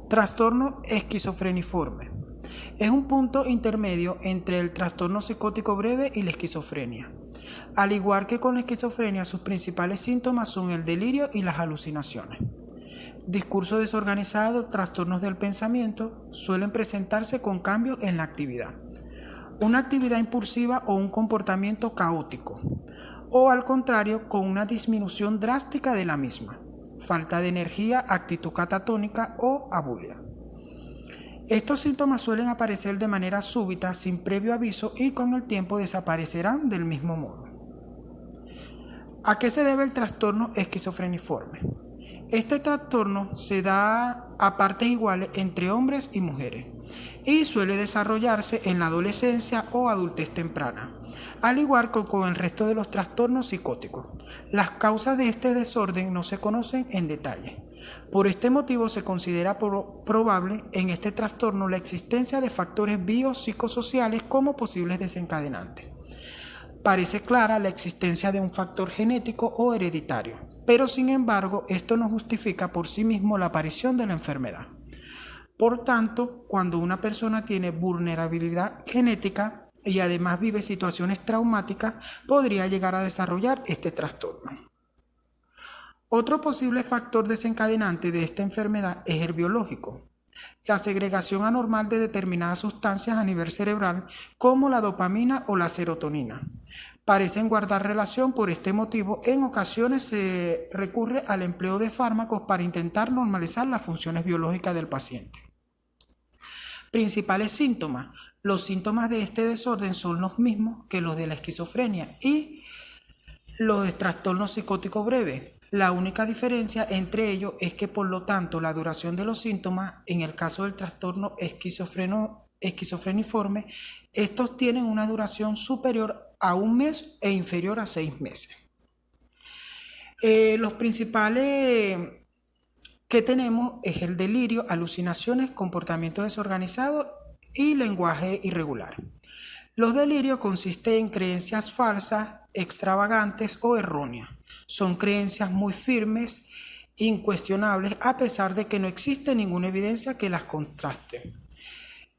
Trastorno esquizofreniforme. Es un punto intermedio entre el trastorno psicótico breve y la esquizofrenia. Al igual que con la esquizofrenia, sus principales síntomas son el delirio y las alucinaciones. Discurso desorganizado, trastornos del pensamiento, suelen presentarse con cambios en la actividad. Una actividad impulsiva o un comportamiento caótico, o al contrario, con una disminución drástica de la misma. Falta de energía, actitud catatónica o abulia. Estos síntomas suelen aparecer de manera súbita, sin previo aviso, y con el tiempo desaparecerán del mismo modo. ¿A qué se debe el trastorno esquizofreniforme? Este trastorno se da a partes iguales entre hombres y mujeres y suele desarrollarse en la adolescencia o adultez temprana, al igual que con el resto de los trastornos psicóticos. Las causas de este desorden no se conocen en detalle. Por este motivo se considera probable en este trastorno la existencia de factores biopsicosociales como posibles desencadenantes. Parece clara la existencia de un factor genético o hereditario, pero sin embargo esto no justifica por sí mismo la aparición de la enfermedad. Por tanto, cuando una persona tiene vulnerabilidad genética y además vive situaciones traumáticas, podría llegar a desarrollar este trastorno. Otro posible factor desencadenante de esta enfermedad es el biológico. La segregación anormal de determinadas sustancias a nivel cerebral, como la dopamina o la serotonina, parecen guardar relación. Por este motivo, en ocasiones se recurre al empleo de fármacos para intentar normalizar las funciones biológicas del paciente. Principales síntomas. Los síntomas de este desorden son los mismos que los de la esquizofrenia y los de trastorno psicótico breve. La única diferencia entre ellos es que, por lo tanto, la duración de los síntomas, en el caso del trastorno esquizofreniforme, estos tienen una duración superior a 1 mes e inferior a 6 meses. Los principales que tenemos es el delirio, alucinaciones, comportamiento desorganizado y lenguaje irregular. Los delirios consisten en creencias falsas, extravagantes o erróneas. Son creencias muy firmes, incuestionables, a pesar de que no existe ninguna evidencia que las contraste.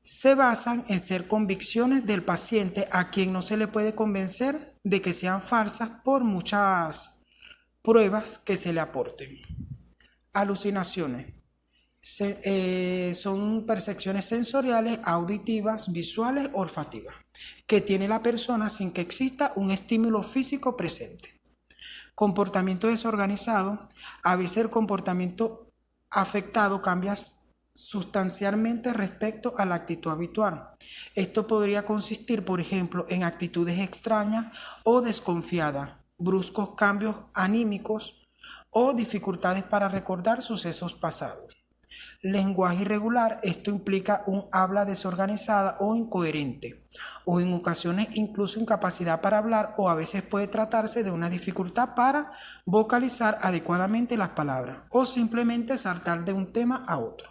Se basan en ser convicciones del paciente a quien no se le puede convencer de que sean falsas por muchas pruebas que se le aporten. Alucinaciones. Son percepciones sensoriales, auditivas, visuales, olfativas, que tiene la persona sin que exista un estímulo físico presente. Comportamiento desorganizado. A veces el comportamiento afectado cambia sustancialmente respecto a la actitud habitual. Esto podría consistir, por ejemplo, en actitudes extrañas o desconfiadas, bruscos cambios anímicos o dificultades para recordar sucesos pasados. Lenguaje irregular. Esto implica un habla desorganizada o incoherente, o en ocasiones incluso incapacidad para hablar, o a veces puede tratarse de una dificultad para vocalizar adecuadamente las palabras, o simplemente saltar de un tema a otro.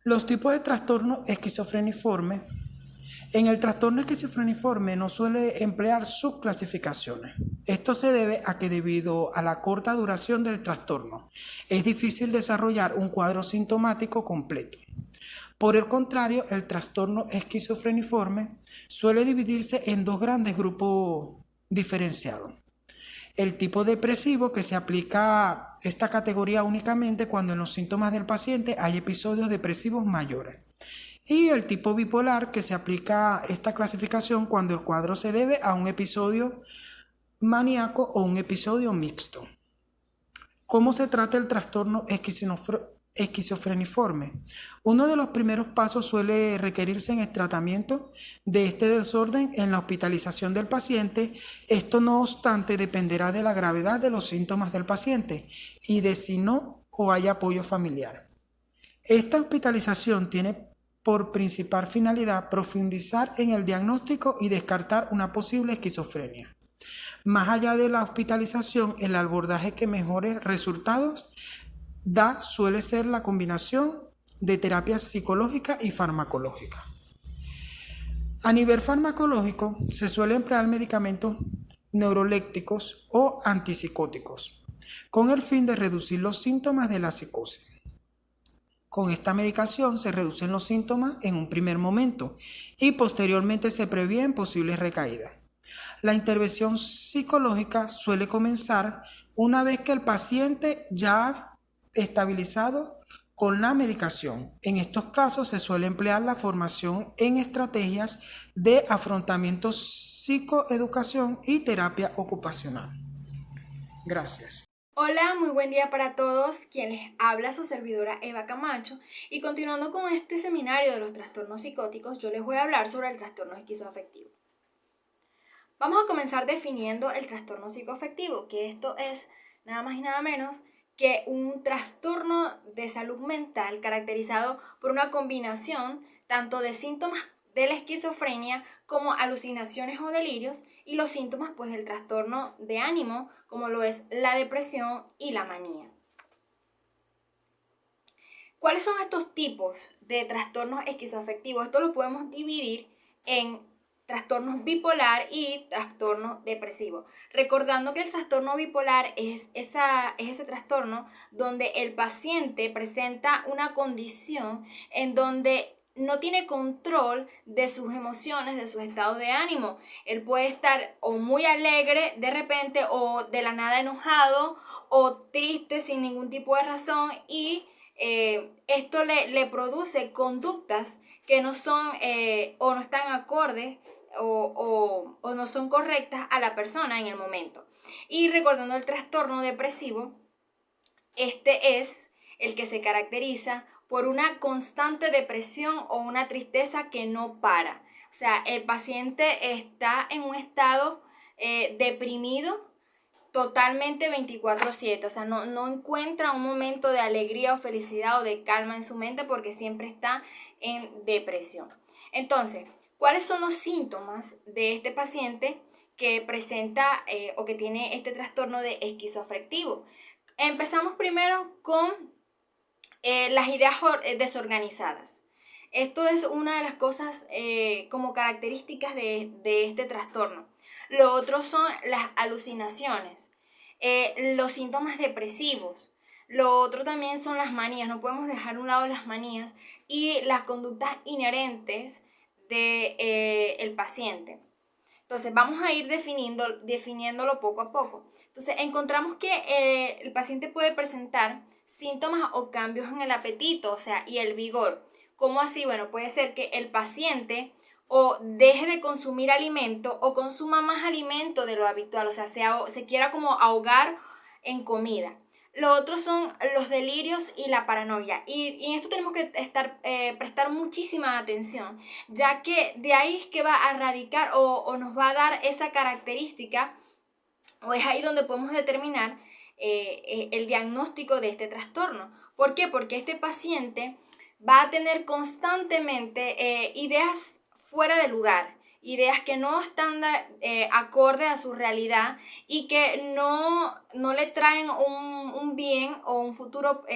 Los tipos de trastorno esquizofreniforme. En el trastorno esquizofreniforme no suele emplear subclasificaciones. Esto se debe a que, debido a la corta duración del trastorno, es difícil desarrollar un cuadro sintomático completo. Por el contrario, el trastorno esquizofreniforme suele dividirse en 2 grandes grupos diferenciados. El tipo depresivo, que se aplica a esta categoría únicamente cuando en los síntomas del paciente hay episodios depresivos mayores. Y el tipo bipolar, que se aplica a esta clasificación cuando el cuadro se debe a un episodio maníaco o un episodio mixto. ¿Cómo se trata el trastorno esquizofreniforme? Uno de los primeros pasos suele requerirse en el tratamiento de este desorden en la hospitalización del paciente. Esto, no obstante, dependerá de la gravedad de los síntomas del paciente y de si no o hay apoyo familiar. Esta hospitalización tiene por principal finalidad profundizar en el diagnóstico y descartar una posible esquizofrenia. Más allá de la hospitalización, el abordaje que mejores resultados da suele ser la combinación de terapias psicológicas y farmacológicas. A nivel farmacológico, se suele emplear medicamentos neurolépticos o antipsicóticos, con el fin de reducir los síntomas de la psicosis. Con esta medicación se reducen los síntomas en un primer momento y posteriormente se previenen posibles recaídas. La intervención psicológica suele comenzar una vez que el paciente ya ha estabilizado con la medicación. En estos casos se suele emplear la formación en estrategias de afrontamiento, psicoeducación y terapia ocupacional. Gracias. Hola, muy buen día para todos. Quien les habla su servidora Eva Camacho, y continuando con este seminario de los trastornos psicóticos, yo les voy a hablar sobre el trastorno esquizoafectivo. Vamos a comenzar definiendo el trastorno psicoafectivo, que esto es nada más y nada menos que un trastorno de salud mental caracterizado por una combinación tanto de síntomas de la esquizofrenia como alucinaciones o delirios, y los síntomas pues del trastorno de ánimo, como lo es la depresión y la manía. ¿Cuáles son estos tipos de trastornos esquizoafectivos? Esto lo podemos dividir en trastornos bipolar y trastorno depresivo. Recordando que el trastorno bipolar es ese trastorno donde el paciente presenta una condición en donde no tiene control de sus emociones, de sus estados de ánimo. Él puede estar o muy alegre de repente, o de la nada enojado, o triste sin ningún tipo de razón, y esto le produce conductas que no son o no están acordes o no son correctas a la persona en el momento. Y recordando el trastorno depresivo, este es el que se caracteriza por una constante depresión o una tristeza que no para. O sea, el paciente está en un estado deprimido totalmente 24/7, o sea, no encuentra un momento de alegría o felicidad o de calma en su mente, porque siempre está en depresión. Entonces, ¿cuáles son los síntomas de este paciente que presenta o que tiene este trastorno de esquizoafectivo? Empezamos primero con las ideas desorganizadas. Esto es una de las cosas como características de este trastorno. Lo otro son las alucinaciones, los síntomas depresivos. Lo otro también son las manías. No podemos dejar a un lado las manías y las conductas inherentes del paciente. Entonces vamos a ir definiéndolo poco a poco. Entonces encontramos que el paciente puede presentar síntomas o cambios en el apetito, o sea, y el vigor. ¿Cómo así? Bueno, puede ser que el paciente o deje de consumir alimento o consuma más alimento de lo habitual, o sea, se quiera como ahogar en comida. Lo otro son los delirios y la paranoia. Y en esto tenemos que prestar muchísima atención, ya que de ahí es que va a radicar o nos va a dar esa característica, o es ahí donde podemos determinar el diagnóstico de este trastorno. ¿Por qué? Porque este paciente va a tener constantemente ideas fuera de lugar, ideas que no están acorde a su realidad y que no le traen un bien o un futuro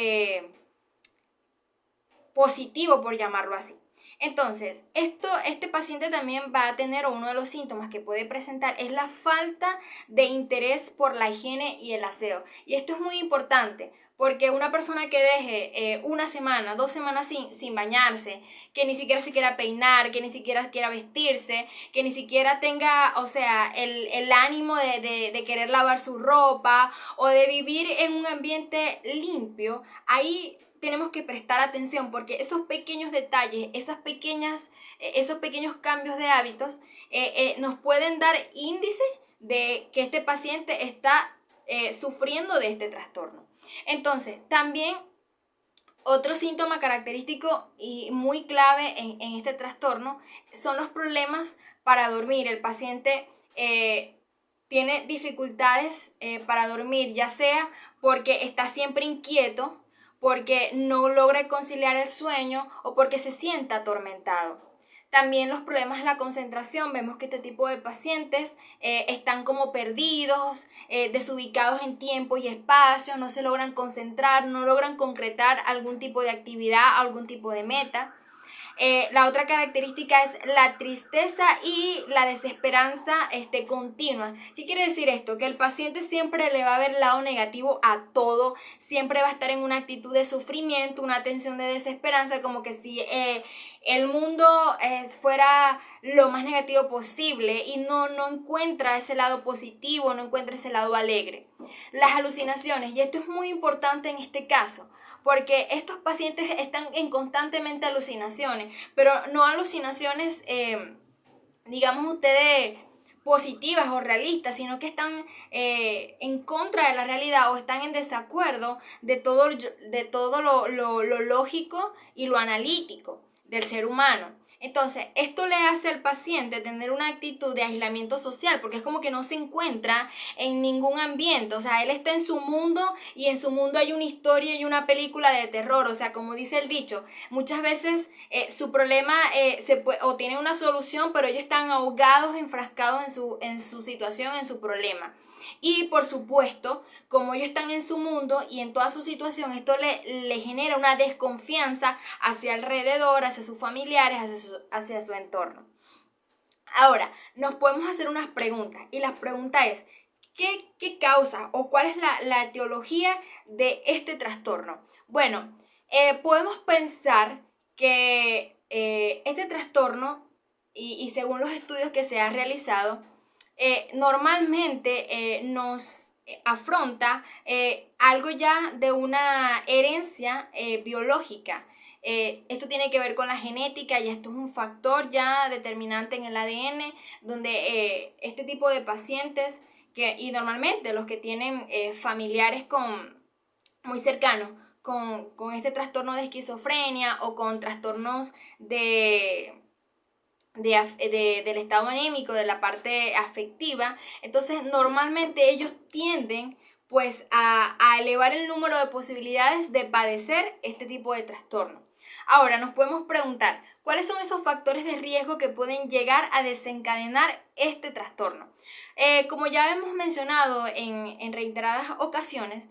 positivo, por llamarlo así. Entonces, este paciente también va a tener, o uno de los síntomas que puede presentar es la falta de interés por la higiene y el aseo. Y esto es muy importante, porque una persona que deje una semana, 2 semanas sin bañarse, que ni siquiera se quiera peinar, que ni siquiera quiera vestirse, que ni siquiera tenga, o sea, el ánimo de querer lavar su ropa o de vivir en un ambiente limpio, ahí tenemos que prestar atención, porque esos pequeños detalles, esos pequeños cambios de hábitos nos pueden dar índice de que este paciente está sufriendo de este trastorno. Entonces, también otro síntoma característico y muy clave en este trastorno son los problemas para dormir. El paciente tiene dificultades para dormir, ya sea porque está siempre inquieto, porque no logra conciliar el sueño o porque se sienta atormentado. También los problemas de la concentración. Vemos que este tipo de pacientes están como perdidos, desubicados en tiempo y espacio, no se logran concentrar, no logran concretar algún tipo de actividad, algún tipo de meta. La otra característica es la tristeza y la desesperanza continua. ¿Qué quiere decir esto? Que el paciente siempre le va a ver el lado negativo a todo, siempre va a estar en una actitud de sufrimiento, una tensión de desesperanza, como que si el mundo fuera lo más negativo posible y no encuentra ese lado positivo, no encuentra ese lado alegre. Las alucinaciones, y esto es muy importante en este caso, porque estos pacientes están en constantemente alucinaciones, pero no alucinaciones, digamos ustedes, positivas o realistas, sino que están en contra de la realidad o están en desacuerdo de todo lo lógico y lo analítico del ser humano. Entonces, esto le hace al paciente tener una actitud de aislamiento social, porque es como que no se encuentra en ningún ambiente, o sea, él está en su mundo y en su mundo hay una historia y una película de terror, o sea, como dice el dicho, muchas veces su problema o tiene una solución, pero ellos están ahogados, enfrascados en su situación, en su problema. Y por supuesto, como ellos están en su mundo y en toda su situación, esto le genera una desconfianza hacia alrededor, hacia sus familiares, hacia su entorno. Ahora, nos podemos hacer unas preguntas y la pregunta es, ¿qué causa o cuál es la etiología de este trastorno? Bueno, podemos pensar que este trastorno, y según los estudios que se han realizado, normalmente nos afronta algo ya de una herencia biológica. Esto tiene que ver con la genética y esto es un factor ya determinante en el ADN, donde este tipo de pacientes, y normalmente los que tienen familiares muy cercanos con este trastorno de esquizofrenia o con trastornos del estado anémico, de la parte afectiva, entonces normalmente ellos tienden pues a elevar el número de posibilidades de padecer este tipo de trastorno. Ahora nos podemos preguntar, ¿cuáles son esos factores de riesgo que pueden llegar a desencadenar este trastorno? Como ya hemos mencionado en reiteradas ocasiones,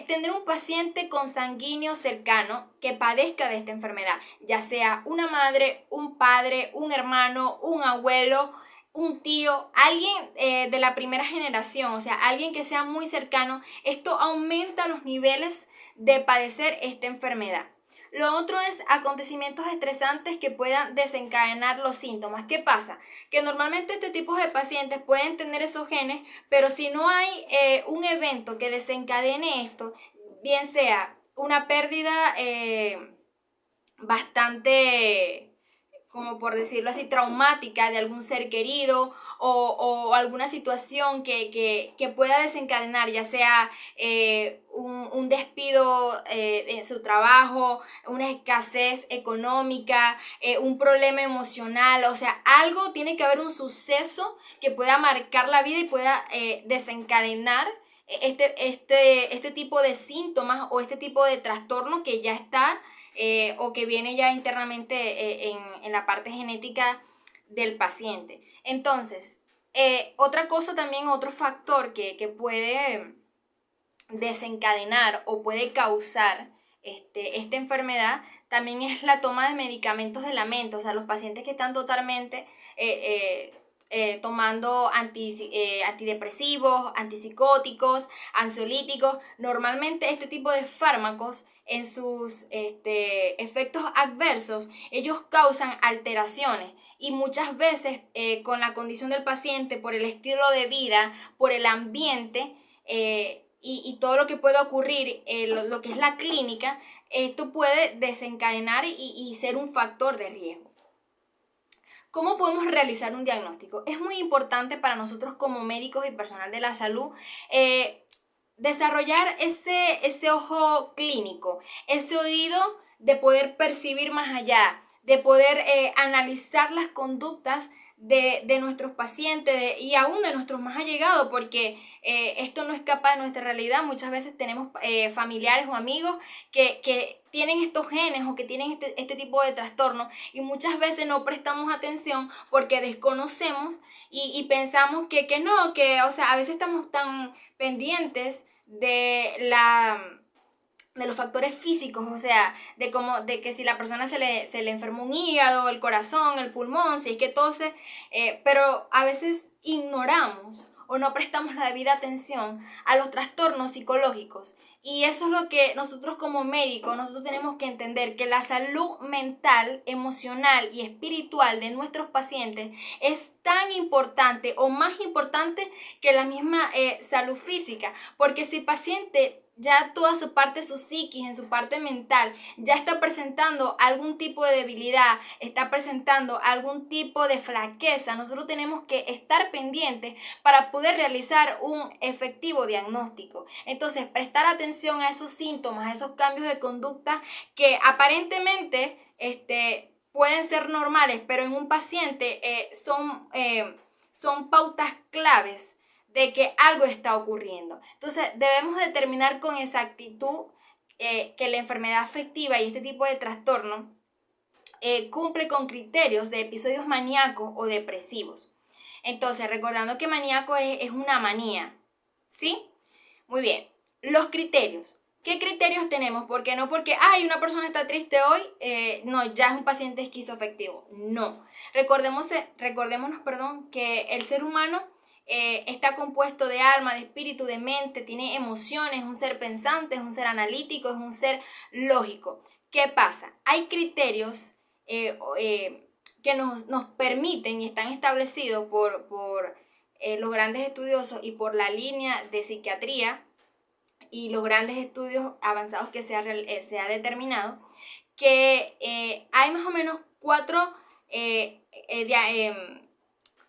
tener un paciente consanguíneo cercano que padezca de esta enfermedad, ya sea una madre, un padre, un hermano, un abuelo, un tío, alguien de la primera generación, o sea, alguien que sea muy cercano, esto aumenta los niveles de padecer esta enfermedad. Lo otro es acontecimientos estresantes que puedan desencadenar los síntomas. ¿Qué pasa? Que normalmente este tipo de pacientes pueden tener esos genes, pero si no hay un evento que desencadene esto, bien sea una pérdida bastante, como por decirlo así, traumática de algún ser querido o alguna situación que pueda desencadenar, ya sea un despido en su trabajo, una escasez económica, un problema emocional, o sea, algo tiene que haber un suceso que pueda marcar la vida y pueda desencadenar este tipo de síntomas o este tipo de trastorno que ya está o que viene ya internamente en la parte genética del paciente. Entonces, otra cosa también, otro factor que puede desencadenar o puede causar esta enfermedad también es la toma de medicamentos de la mente, o sea, los pacientes que están totalmente tomando antidepresivos, antipsicóticos, ansiolíticos. Normalmente este tipo de fármacos en sus efectos adversos, ellos causan alteraciones y muchas veces con la condición del paciente, por el estilo de vida, por el ambiente y todo lo que puede ocurrir, lo que es la clínica, esto puede desencadenar y ser un factor de riesgo. ¿Cómo podemos realizar un diagnóstico? Es muy importante para nosotros como médicos y personal de la salud desarrollar ese ojo clínico, ese oído de poder percibir más allá, de poder analizar las conductas de nuestros pacientes y aún de nuestros más allegados, porque esto no escapa de nuestra realidad. Muchas veces tenemos familiares o amigos que tienen estos genes o que tienen este tipo de trastorno y muchas veces no prestamos atención porque desconocemos y pensamos que no, que o sea, a veces estamos tan pendientes los factores físicos, o sea, de que si la persona se le enfermó un hígado, el corazón, el pulmón, si es que tose, pero a veces ignoramos o no prestamos la debida atención a los trastornos psicológicos. Y eso es lo que nosotros como médicos, nosotros tenemos que entender, que la salud mental, emocional y espiritual de nuestros pacientes es tan importante o más importante que la misma salud física, porque si el paciente ya toda su parte, su psiquis, en su parte mental, ya está presentando algún tipo de debilidad, está presentando algún tipo de flaqueza, nosotros tenemos que estar pendientes para poder realizar un efectivo diagnóstico. Entonces, prestar atención a esos síntomas, a esos cambios de conducta que aparentemente pueden ser normales, pero en un paciente son pautas claves de que algo está ocurriendo. Entonces debemos determinar con exactitud que la enfermedad afectiva y este tipo de trastorno cumple con criterios de episodios maníacos o depresivos. Entonces, recordando que maníaco es una manía, ¿sí? Muy bien. Los criterios. ¿Qué criterios tenemos? Porque no porque una persona está triste hoy, no, ya es un paciente esquizoafectivo. No. Recordémonos, que el ser humano está compuesto de alma, de espíritu, de mente, tiene emociones, es un ser pensante, es un ser analítico, es un ser lógico. ¿Qué pasa? Hay criterios que nos permiten y están establecidos por los grandes estudiosos y por la línea de psiquiatría y los grandes estudios avanzados que se ha determinado, que hay más o menos 4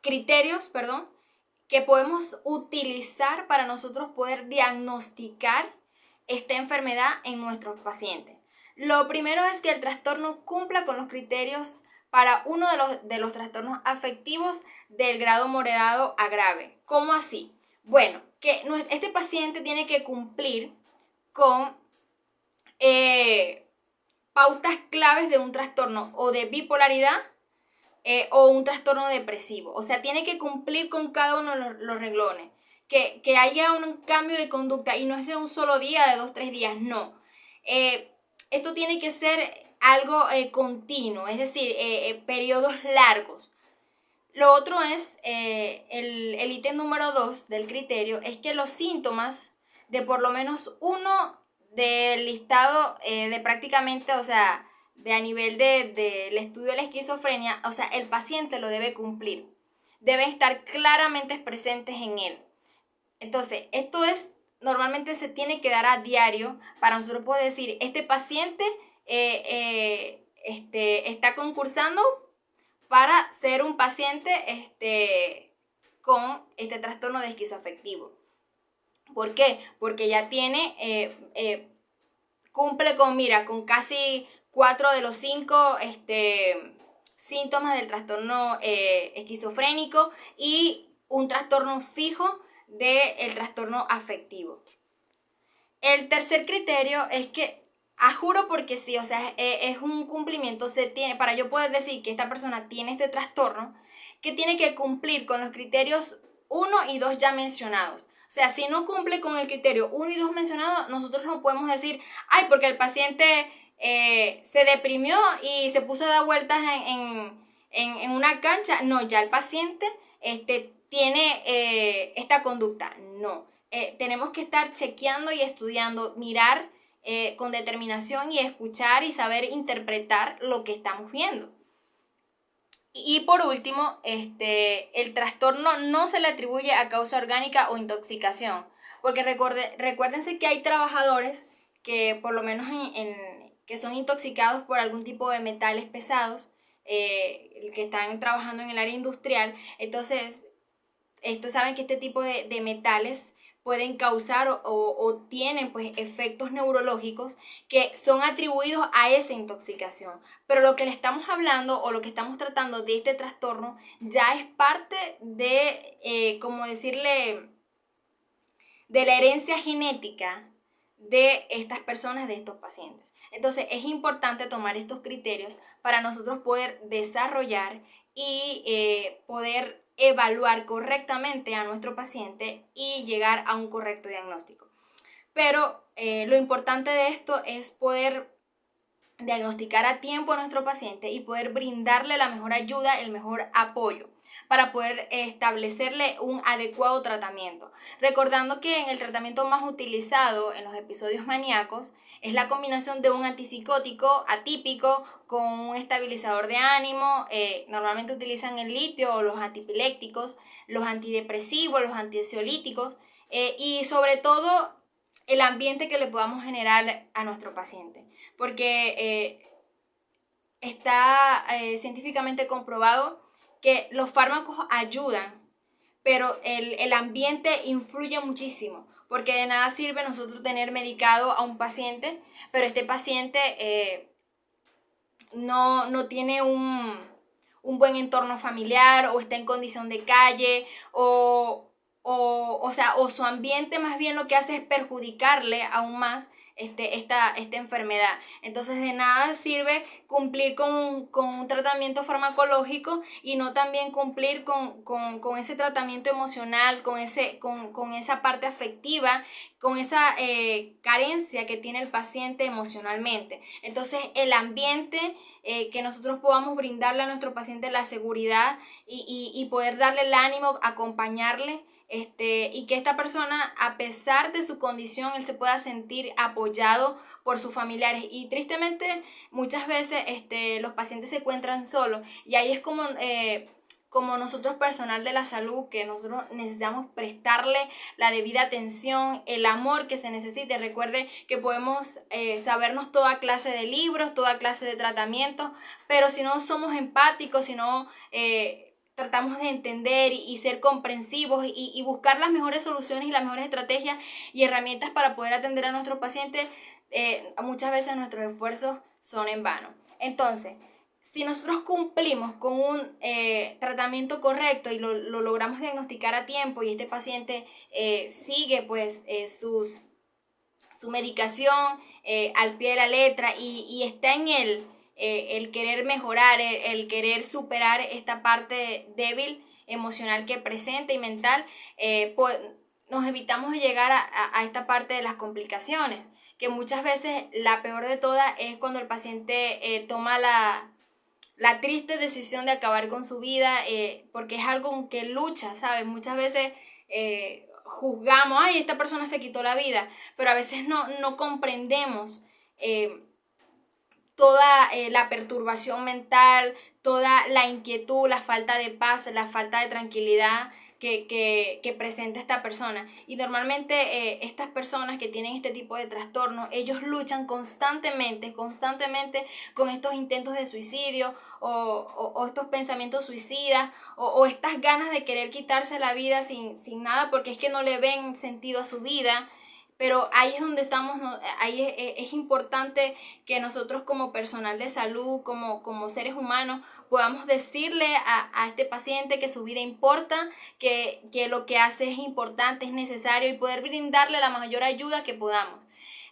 criterios, que podemos utilizar para nosotros poder diagnosticar esta enfermedad en nuestros pacientes. Lo primero es que el trastorno cumpla con los criterios para uno de los trastornos afectivos del grado moderado a grave. ¿Cómo así? Bueno, que este paciente tiene que cumplir con pautas claves de un trastorno o de bipolaridad o un trastorno depresivo. O sea, tiene que cumplir con cada uno de los renglones. Que haya un cambio de conducta y no es de un solo día, de 2-3 días, no. Esto tiene que ser algo continuo, es decir, periodos largos. Lo otro es, el ítem número 2 del criterio, es que los síntomas de por lo menos uno del listado de prácticamente, o sea, de a nivel del estudio de la esquizofrenia, o sea, el paciente lo debe cumplir. Deben estar claramente presentes en él. Entonces, esto es, normalmente se tiene que dar a diario para nosotros poder decir, este paciente está concursando para ser un paciente con este trastorno de esquizoafectivo. ¿Por qué? Porque ya tiene, cumple con casi 4 de los 5 síntomas del trastorno esquizofrénico y un trastorno fijo del trastorno afectivo. El tercer criterio es que, a juro porque sí, o sea, es un cumplimiento, para yo poder decir que esta persona tiene este trastorno, que tiene que cumplir con los criterios 1 y 2 ya mencionados. O sea, si no cumple con el criterio 1 y 2 mencionados, nosotros no podemos decir, porque el paciente se deprimió y se puso a dar vueltas en una cancha. No, ya el paciente tiene esta conducta. No, tenemos que estar chequeando y estudiando, mirar con determinación y escuchar y saber interpretar lo que estamos viendo. Y por último, el trastorno no se le atribuye a causa orgánica o intoxicación, porque recuérdense que hay trabajadores que por lo menos que son intoxicados por algún tipo de metales pesados, que están trabajando en el área industrial. Entonces, saben que este tipo de metales pueden causar o tienen pues efectos neurológicos que son atribuidos a esa intoxicación. Pero lo que le estamos hablando o lo que estamos tratando de este trastorno ya es parte de, como decirle, de la herencia genética de estas personas, de estos pacientes. Entonces es importante tomar estos criterios para nosotros poder desarrollar y poder evaluar correctamente a nuestro paciente y llegar a un correcto diagnóstico. pero lo importante de esto es poder diagnosticar a tiempo a nuestro paciente y poder brindarle la mejor ayuda, el mejor apoyo para poder establecerle un adecuado tratamiento. Recordando que en el tratamiento más utilizado en los episodios maníacos es la combinación de un antipsicótico atípico con un estabilizador de ánimo. Normalmente utilizan el litio o los antipilépticos, los antidepresivos, los ansiolíticos y sobre todo el ambiente que le podamos generar a nuestro paciente. Porque está científicamente comprobado que los fármacos ayudan, pero el ambiente influye muchísimo, porque de nada sirve nosotros tener medicado a un paciente, pero este paciente no tiene un buen entorno familiar, o está en condición de calle, o su ambiente más bien lo que hace es perjudicarle aún más esta enfermedad. Entonces de nada sirve cumplir con un tratamiento farmacológico y no también cumplir con ese tratamiento emocional, con esa parte afectiva, con esa carencia que tiene el paciente emocionalmente. Entonces el ambiente que nosotros podamos brindarle a nuestro paciente la seguridad y poder darle el ánimo, acompañarle, y que esta persona, a pesar de su condición, él se pueda sentir apoyado por sus familiares. Y tristemente muchas veces los pacientes se encuentran solos, y ahí es como nosotros, personal de la salud, que nosotros necesitamos prestarle la debida atención, el amor que se necesite. Recuerde que podemos sabernos toda clase de libros, toda clase de tratamientos, pero si no somos empáticos, si no tratamos de entender y ser comprensivos y buscar las mejores soluciones y las mejores estrategias y herramientas para poder atender a nuestros pacientes, muchas veces nuestros esfuerzos son en vano. Entonces, si nosotros cumplimos con un tratamiento correcto y lo logramos diagnosticar a tiempo, y este paciente sigue pues su medicación al pie de la letra y está en el querer mejorar, el querer superar esta parte débil emocional que presenta y mental, pues nos evitamos llegar a esta parte de las complicaciones, que muchas veces la peor de todas es cuando el paciente toma la triste decisión de acabar con su vida, porque es algo con que lucha, ¿sabes? Muchas veces juzgamos, ay, esta persona se quitó la vida, pero a veces no comprendemos toda la perturbación mental, toda la inquietud, la falta de paz, la falta de tranquilidad que presenta esta persona. Y normalmente estas personas que tienen este tipo de trastornos, ellos luchan constantemente con estos intentos de suicidio o estos pensamientos suicidas o estas ganas de querer quitarse la vida sin nada, porque es que no le ven sentido a su vida. Pero ahí es donde estamos, ahí es importante que nosotros, como personal de salud, como seres humanos, podamos decirle a este paciente que su vida importa, que lo que hace es importante, es necesario, y poder brindarle la mayor ayuda que podamos.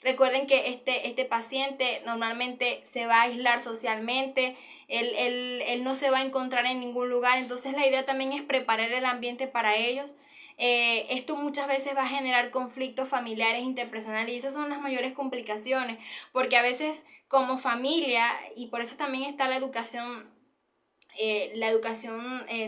Recuerden que este paciente normalmente se va a aislar socialmente, él no se va a encontrar en ningún lugar. Entonces la idea también es preparar el ambiente para ellos. Esto muchas veces va a generar conflictos familiares, interpersonales, y esas son las mayores complicaciones, porque a veces como familia, y por eso también está la educación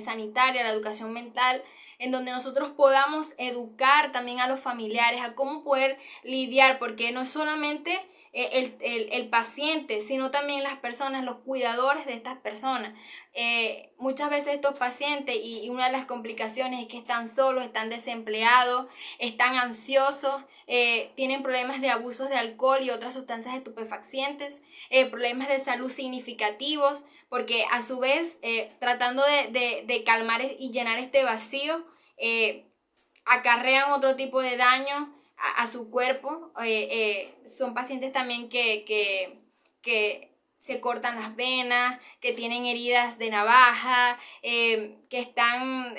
sanitaria, la educación mental, en donde nosotros podamos educar también a los familiares a cómo poder lidiar, porque no es solamente el paciente, sino también las personas, los cuidadores de estas personas. Muchas veces estos pacientes, y una de las complicaciones es que están solos, están desempleados, están ansiosos, tienen problemas de abusos de alcohol y otras sustancias estupefacientes, problemas de salud significativos, porque a su vez tratando de calmar y llenar este vacío, acarrean otro tipo de daño a su cuerpo. Son pacientes también que se cortan las venas, que tienen heridas de navaja, que están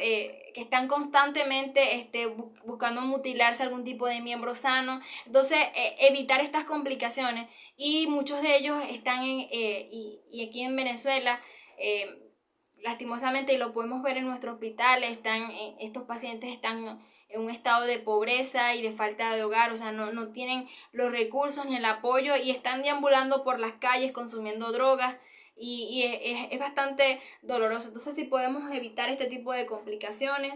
constantemente buscando mutilarse algún tipo de miembro sano. Entonces, evitar estas complicaciones. Y muchos de ellos están y aquí en Venezuela, lastimosamente, y lo podemos ver en nuestros hospitales, estos pacientes están en un estado de pobreza y de falta de hogar, o sea, no tienen los recursos ni el apoyo y están deambulando por las calles consumiendo drogas y es bastante doloroso. Entonces, si podemos evitar este tipo de complicaciones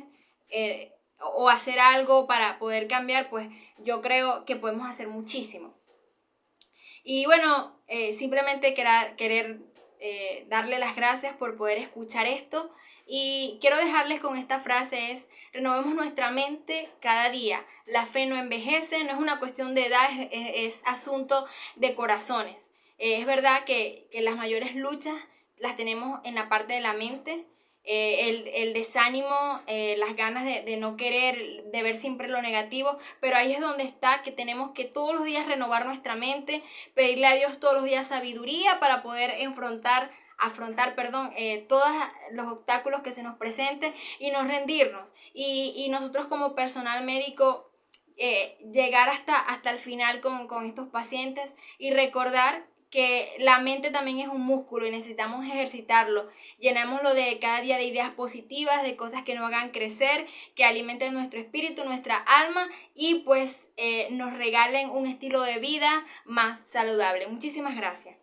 o hacer algo para poder cambiar, pues yo creo que podemos hacer muchísimo. Y bueno, simplemente querer darle las gracias por poder escuchar esto y quiero dejarles con esta frase es: renovemos nuestra mente cada día. La fe no envejece, no es una cuestión de edad, es asunto de corazones. Es verdad que las mayores luchas las tenemos en la parte de la mente, el desánimo, las ganas de no querer, de ver siempre lo negativo, pero ahí es donde está que tenemos que todos los días renovar nuestra mente, pedirle a Dios todos los días sabiduría para poder afrontar todos los obstáculos que se nos presenten y no rendirnos. Y nosotros como personal médico llegar hasta el final con estos pacientes y recordar que la mente también es un músculo y necesitamos ejercitarlo. Llenémoslo de cada día de ideas positivas, de cosas que nos hagan crecer, que alimenten nuestro espíritu, nuestra alma y pues nos regalen un estilo de vida más saludable. Muchísimas gracias.